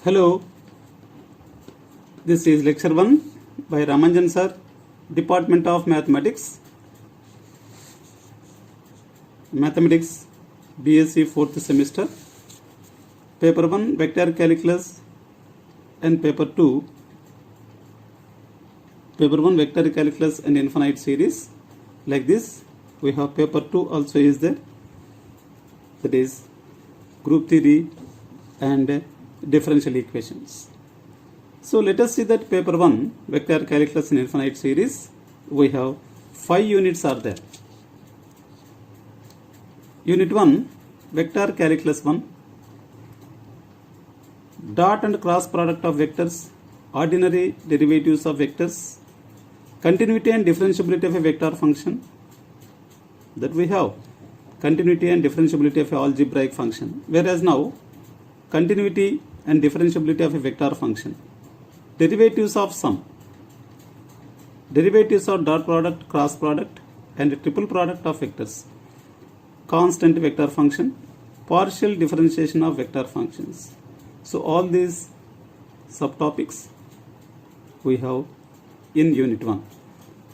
Hello, this is lecture 1 by Ramanjan sir, Department of Mathematics, BSc 4th semester, paper 1 vector calculus and paper 2 vector calculus and infinite series. Like this, we have paper 2 also is there, that is group theory and differential equations. So let us see that paper 1 vector calculus and infinite series, we have 5 units are there. Unit 1 vector calculus 1, dot and cross product of vectors, ordinary derivatives of vectors, continuity and differentiability of a vector function. That we have continuity and differentiability of a algebraic function, whereas now continuity and differentiability of a vector function, derivatives of sum, derivatives of dot product, cross product and triple product of vectors, constant vector function, partial differentiation of vector functions. So all these subtopics we have in unit 1.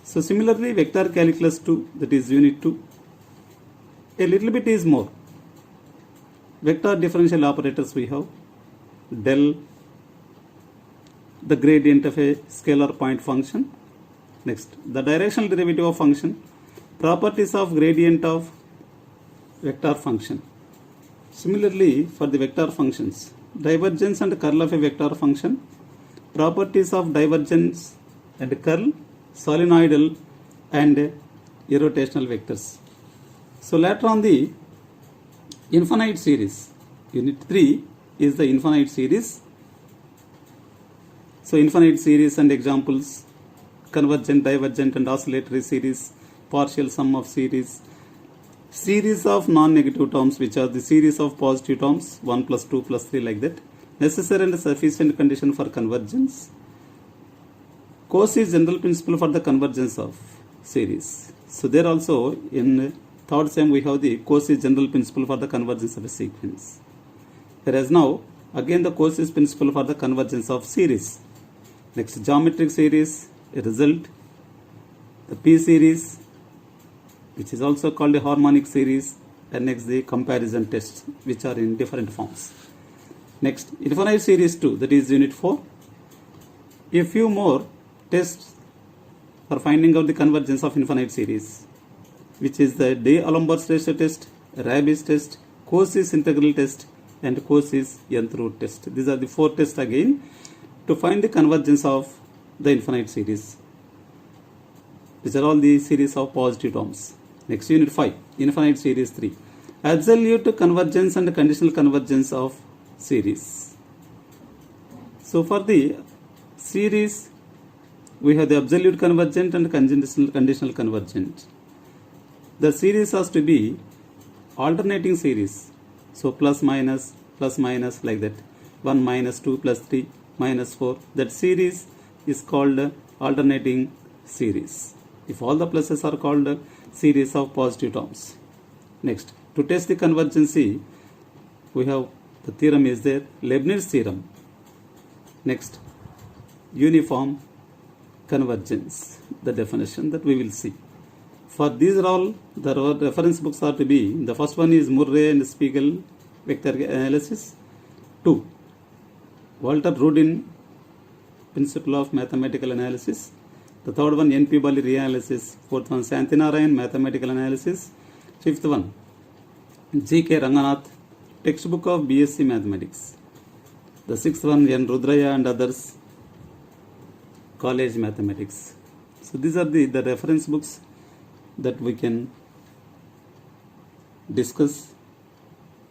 So similarly vector calculus 2, that is unit 2, a little bit is more. Vector differential operators we have, del, the gradient of a scalar point function. Next, the directional derivative of function, properties of gradient of vector function. Similarly for the vector functions, divergence and curl of a vector function, properties of divergence and curl, solenoidal and irrotational vectors. So later on the infinite series, unit 3 is the infinite series. So infinite series and examples, convergent, divergent and oscillatory series, partial sum of series, series of non-negative terms which are the series of positive terms, 1 plus 2 plus 3 like that, necessary and sufficient condition for convergence, Cauchy's general principle for the convergence of series. So there also in third sem we have the Cauchy's general principle for the convergence of a sequence. Whereas now again the Cauchy's principle for the convergence of series. Next, geometric series, a result, the P series, which is also called a harmonic series, and next the comparison tests which are in different forms. Next, infinite series 2, that is unit 4. A few more tests for finding out the convergence of infinite series, which is the D'Alembert's ratio test, Rabi's test, Cauchy's integral test and Cauchy's nth root test. These are the 4 tests again to find the convergence of the infinite series. These are all the series of positive terms. Next, unit 5, infinite series 3, absolute convergence and conditional convergence of series. So for the series we have the absolute convergent and conditional convergent. The series has to be alternating series, so plus minus like that, 1 minus 2 plus 3 minus 4, that series is called alternating series. If all the pluses are called series of positive terms. Next, to test the convergency we have the theorem is there, Leibniz theorem. Next, uniform convergence, the definition that we will see. For these are all the reference books are to be, the first one is Murray and Spiegel vector analysis, 2 Walter Rudin principle of mathematical analysis, the third one N.P. Bali reanalysis, fourth one Santhinarayan mathematical analysis, fifth one G.K. Ranganath textbook of BSc mathematics, the sixth one N. Rudraya and others college mathematics. So these are the reference books that we can discuss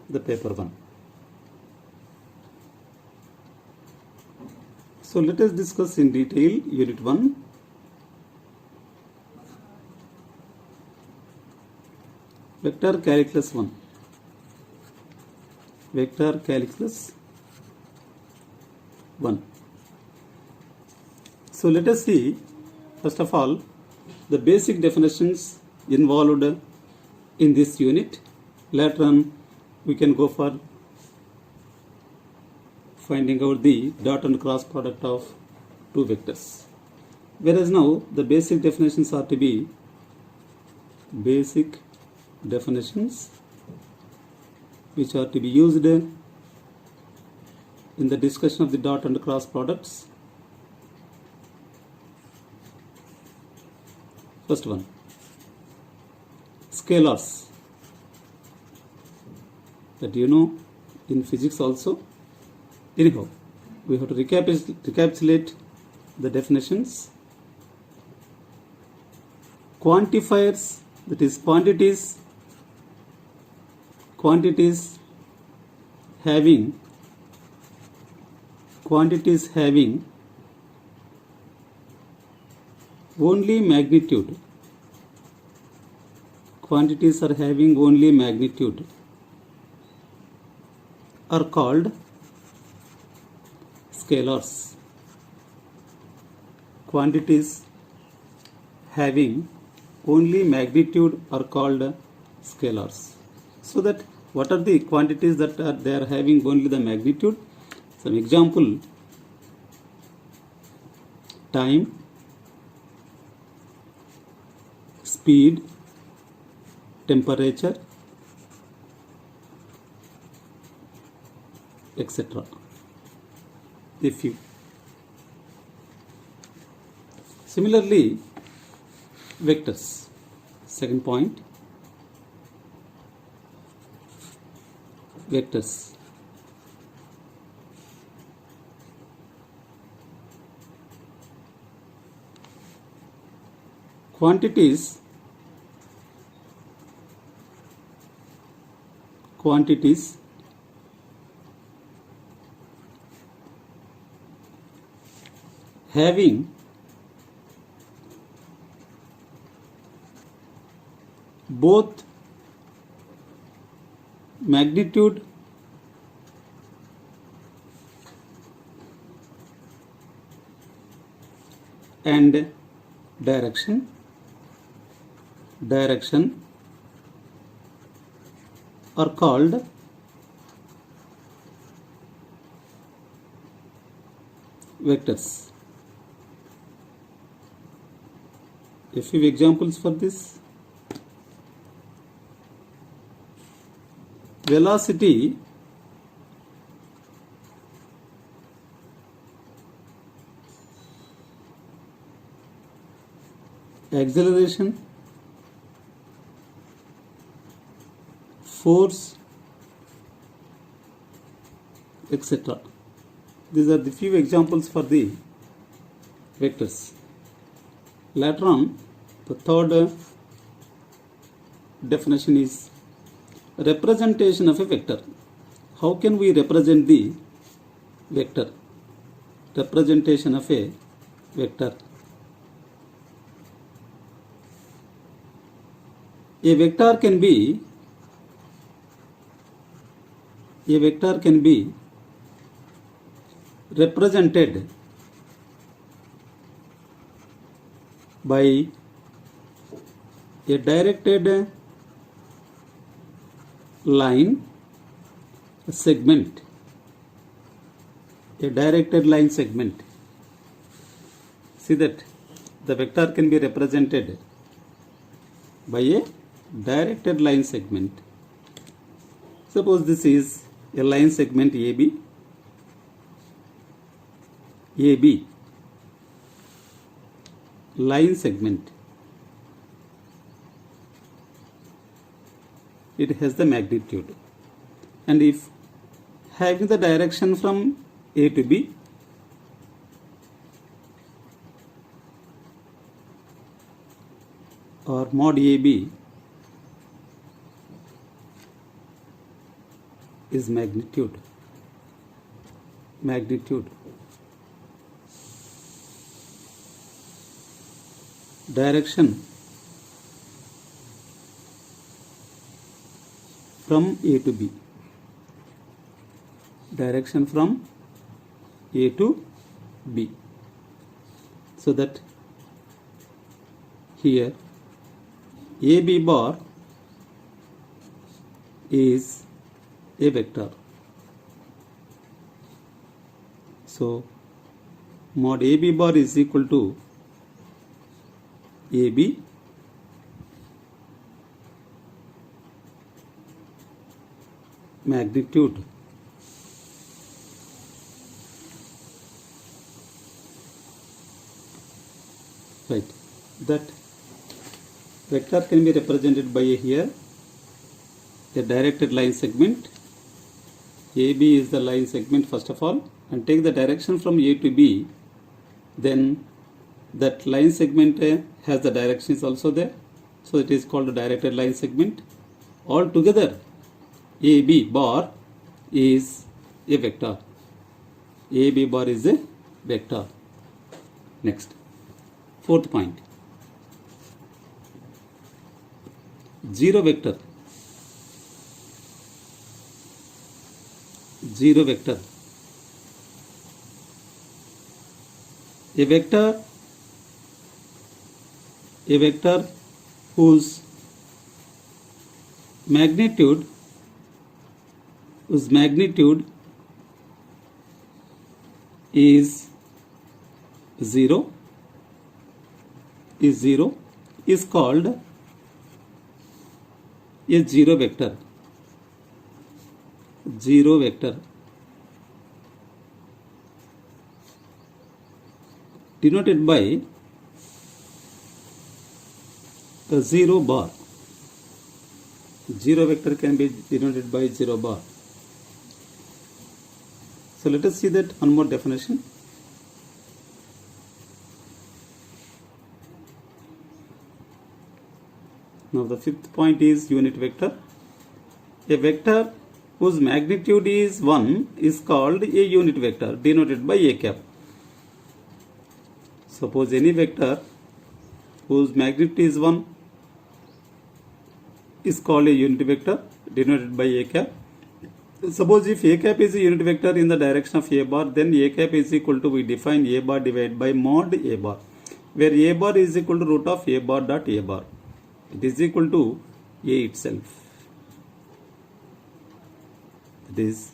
the paper 1. So let us discuss in detail unit 1. Vector calculus 1. Vector calculus 1. So let us see first of all the basic definitions involved in this unit. Later on we can go for finding out the dot and cross product of two vectors. Whereas now the basic definitions are to be basic definitions which are to be used in the discussion of the dot and cross products. First one, scalars, that you know in physics also. Anyhow, we have to recapitulate the definitions. Quantifiers, that is quantities having only magnitude. Quantities are having only magnitude are called scalars. Quantities having only magnitude are called scalars. So that what are the quantities that they are having only the magnitude? Some example: time, speed, temperature, etc. A few. Similarly, vectors. Second point, vectors. Quantities having both magnitude and direction are called vectors. A few examples for this: velocity acceleration, force, etc. These are the few examples for the vectors. Later on, the third definition is representation of a vector. How can we represent the vector? Representation of a vector. A vector can be represented by a directed line segment. A directed line segment. See that the vector can be represented by a directed line segment. Suppose this is a line segment AB. Line segment. It has the magnitude, and if having the direction from A to B, or mod AB is magnitude. Direction from A to B. Direction from A to B. So that here AB bar is a vector. So mod AB bar is equal to AB magnitude right. That vector can be represented by here a directed line segment. AB is the line segment first of all, and take the direction from A to B, then that line segment has the directions also there, so it is called a directed line segment. Altogether AB bar is a vector. AB bar is a vector. Next, fourth point, zero vector. Zero vector. A vector whose magnitude is zero is called a zero vector. Zero vector denoted by a zero bar. Zero vector can be denoted by zero bar. So let us see that one more definition. Now the fifth point is unit vector. A vector whose magnitude is 1 is called a unit vector denoted by a cap. Suppose any vector whose magnitude is 1 is called a unit vector denoted by a cap. Suppose if a cap is a unit vector in the direction of a bar, then a cap is equal to, we define a bar divided by mod a bar, where a bar is equal to root of a bar dot a bar. It is equal to a itself. That is,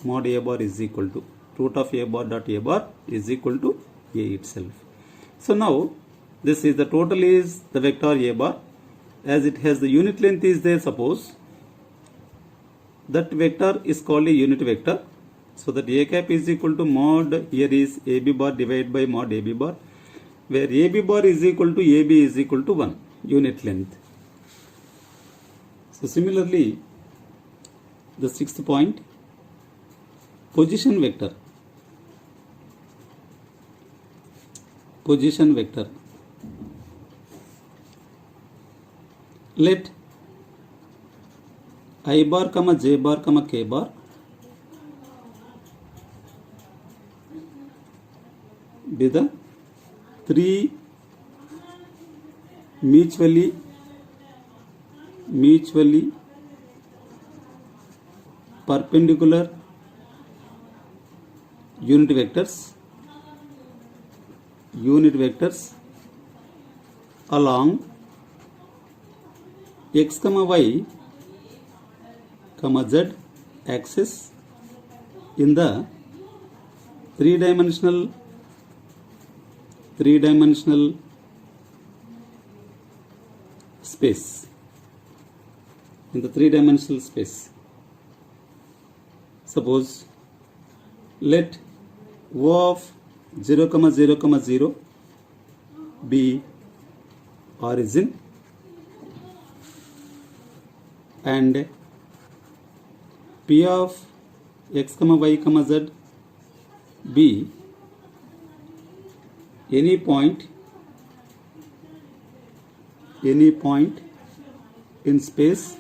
mod a bar is equal to root of a bar dot a bar is equal to a itself. So now this is the total is the vector a bar. As it has the unit length is there, suppose that vector is called a unit vector. So that a cap is equal to mod, here is ab bar divided by mod ab bar, where ab bar is equal to ab is equal to 1 unit length. So similarly, the sixth point, position vector. Position vector. Let I bar comma j bar comma k bar be the three mutually perpendicular unit vectors along x comma y comma z axis in the three-dimensional space. In the three-dimensional space, suppose let O of 0, 0, 0 be origin and P of x, y, z be any point in space,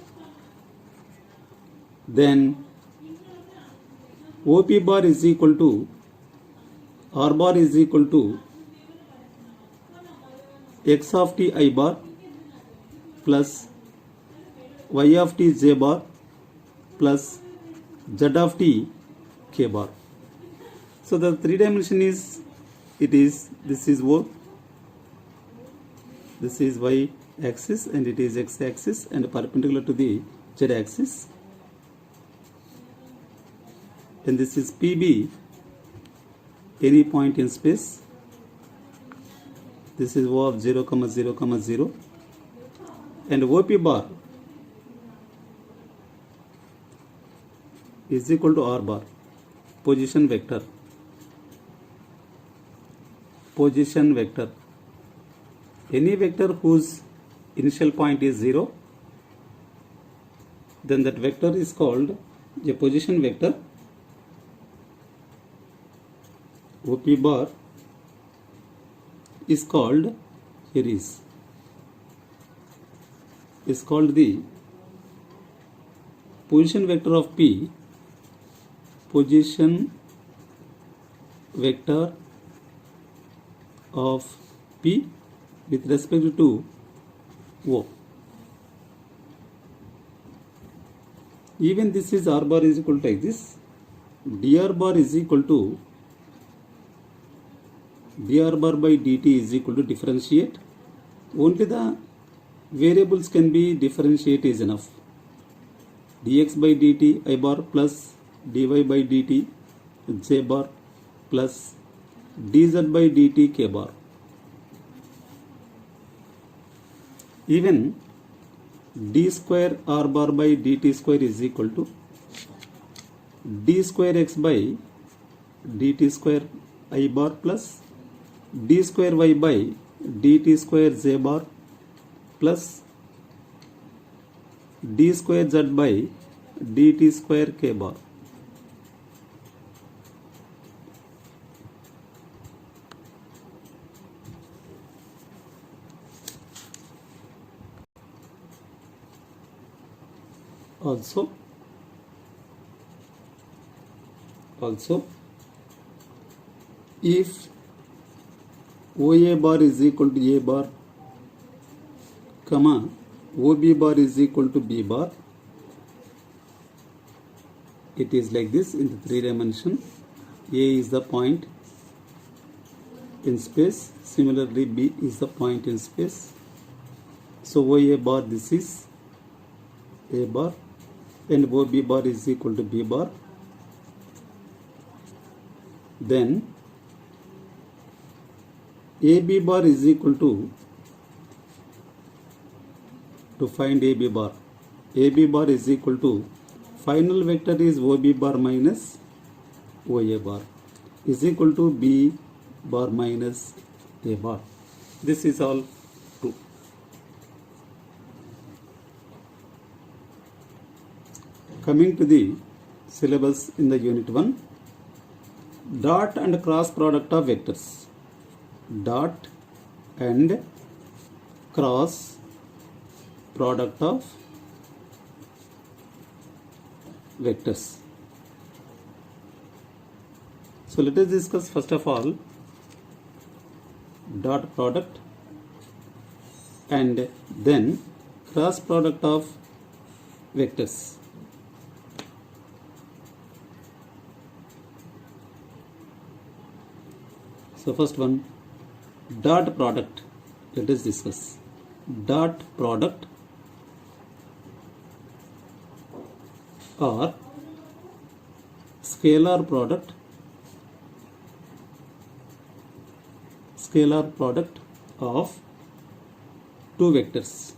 then OP bar is equal to R bar is equal to x of t I bar plus y of t j bar plus z of t k bar. So the three dimension is, this is O, this is y axis and it is x axis and perpendicular to the z axis, and this is PB any point in space. This is O of 0, 0, 0, and OP bar is equal to R bar, position vector. Position vector. Any vector whose initial point is 0, then that vector is called a position vector. OP bar is called, here is called the position vector of P, position vector of P with respect to O. Even this is R bar is equal to like this. dr bar is equal to dr bar by dt is equal to differentiate. Only the variables can be differentiate is enough. dx by dt I bar plus dy by dt j bar plus dz by dt k bar. Even d square r bar by dt square is equal to d square x by dt square I bar plus d square y by dt square j bar plus d square z by dt square k bar. Also if OA bar is equal to A bar, comma OB bar is equal to B bar, it is like this in the 3 dimension. A is the point in space, similarly B is the point in space. So OA bar, this is A bar, and OB bar is equal to B bar. Then AB bar is equal to find AB bar. AB bar is equal to final vector is OB bar minus OA bar is equal to B bar minus A bar. This is all true. Coming to the syllabus in the unit 1, dot and cross product of vectors. Dot and cross product of vectors. So let us discuss first of all dot product and then cross product of vectors. So first one, dot product. Let us discuss. Dot product or scalar product of two vectors.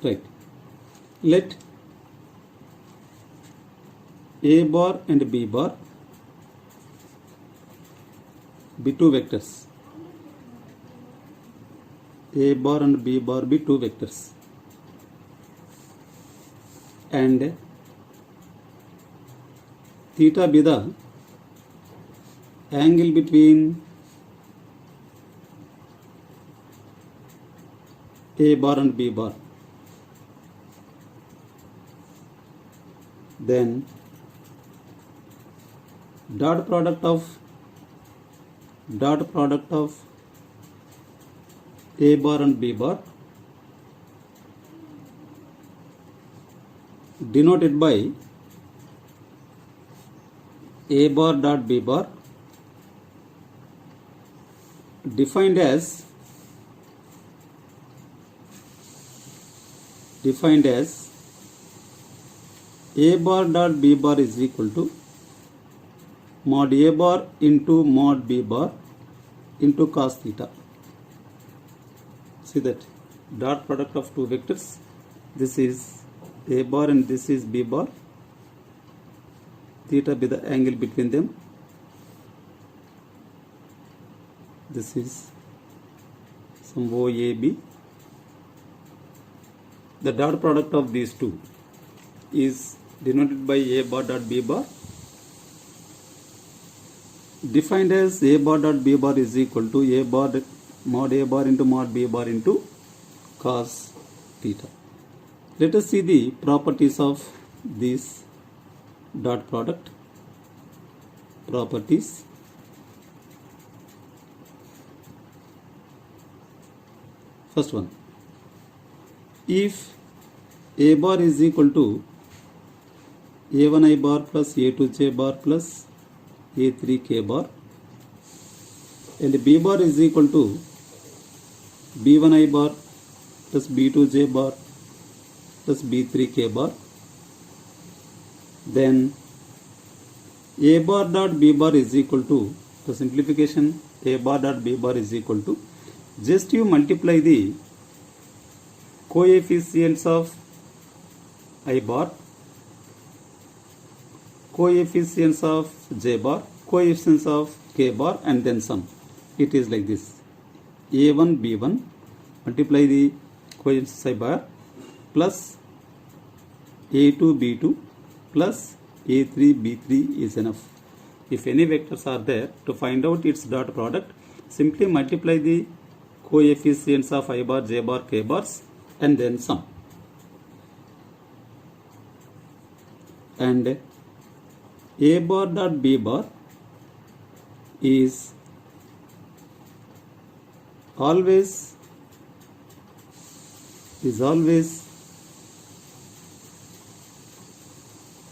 Right. Let A bar and B bar be two vectors. A bar and B bar be two vectors. And theta be the angle between A bar and B bar. Then dot product of A bar and B bar denoted by A bar dot B bar defined as defined as a bar dot b bar is equal to mod a bar into mod b bar into cos theta. See that dot product of two vectors, this is a bar and this is b bar, theta be the angle between them, this is some OAB. The dot product of these two is denoted by a bar dot b bar, defined as a bar dot b bar is equal to a bar mod a bar into mod b bar into cos theta. Let us see the properties of this dot product. Properties. First one, if a bar is equal to a1 I bar plus a2 J bar plus a3 K bar, and b bar is equal to b1 I bar plus b2 J bar plus b3 K bar, then a bar dot b bar is equal to, the simplification, a bar dot b bar is equal to, just you multiply the coefficients of I bar, coefficients of J bar, coefficients of K bar, and then sum. It is like this: a1 b1 multiply the coefficients I bar plus a2 b2 plus a3 b3 is enough. If any vectors are there, to find out its dot product, simply multiply the coefficients of I bar, J bar, K bars, and then sum. And a bar dot b bar is always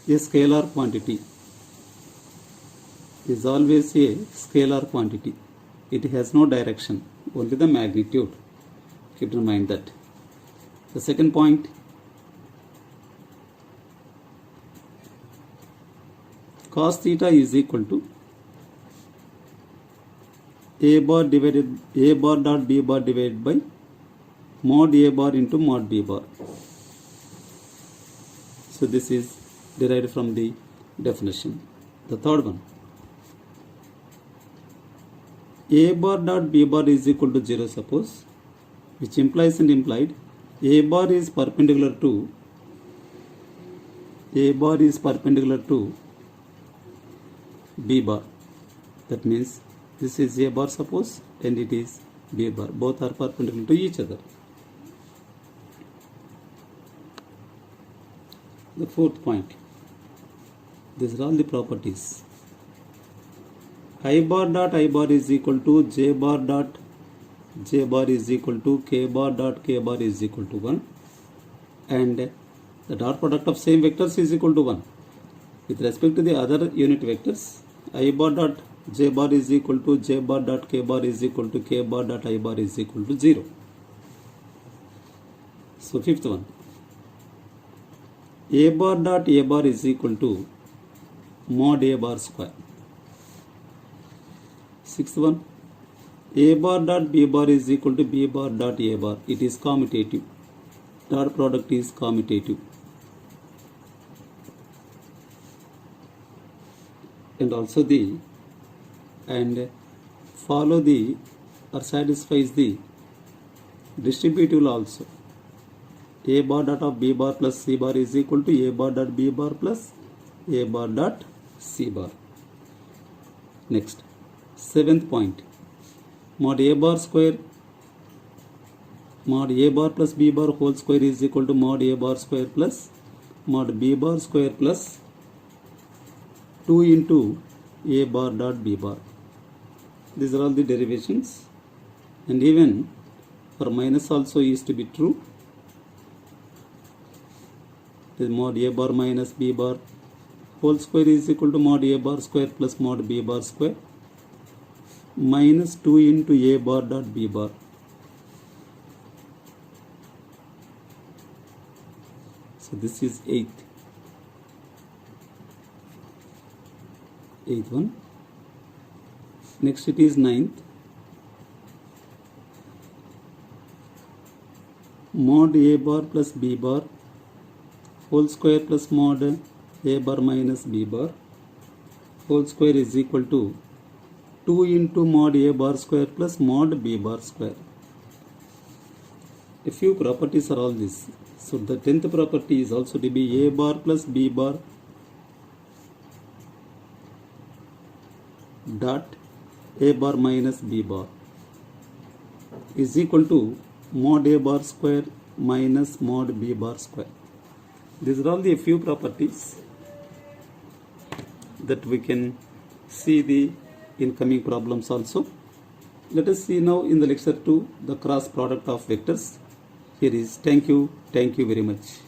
a scalar quantity. Is always a scalar quantity. It has no direction, only the magnitude. Keep in mind that. The second point, cos theta is equal to a bar dot b bar divided by mod a bar into mod b bar. So this is derived from the definition. The third one, a bar dot b bar is equal to 0, suppose, which implies and implied a bar is perpendicular to b bar. That means this is a bar, suppose, and it is b bar. Both are perpendicular to each other. The fourth point, these are all the properties. I bar dot I bar is equal to J bar dot J bar is equal to K bar dot K bar is equal to 1, and the dot product of same vectors is equal to 1. With respect to the other unit vectors, I bar dot J bar is equal to J bar dot K bar is equal to K bar dot I bar is equal to 0. So fifth one, A bar dot A bar is equal to mod A bar square. Sixth one, A bar dot B bar is equal to B bar dot A bar. It is commutative. Dot product is commutative. And also follow the or satisfies the distributive law also. A bar dot of B bar plus C bar is equal to A bar dot B bar plus A bar dot C bar. Next, seventh point, mod A bar square, mod A bar plus B bar whole square is equal to mod A bar square plus mod B bar square plus 2 into A bar dot B bar. These are all the derivations, and even for minus also is to be true. The mod A bar minus B bar whole square is equal to mod A bar square plus mod B bar square minus 2 into A bar dot B bar. So this is eighth one. Next it is ninth. Mod a bar plus b bar whole square plus mod a bar minus b bar whole square is equal to 2 into mod a bar square plus mod b bar square. A few properties are all this. So the 10th property is also to be a bar plus b bar dot a bar minus b bar is equal to mod a bar square minus mod b bar square. These are all the few properties that we can see the incoming problems also. Let us see now in the lecture 2 the cross product of vectors. Here is thank you very much.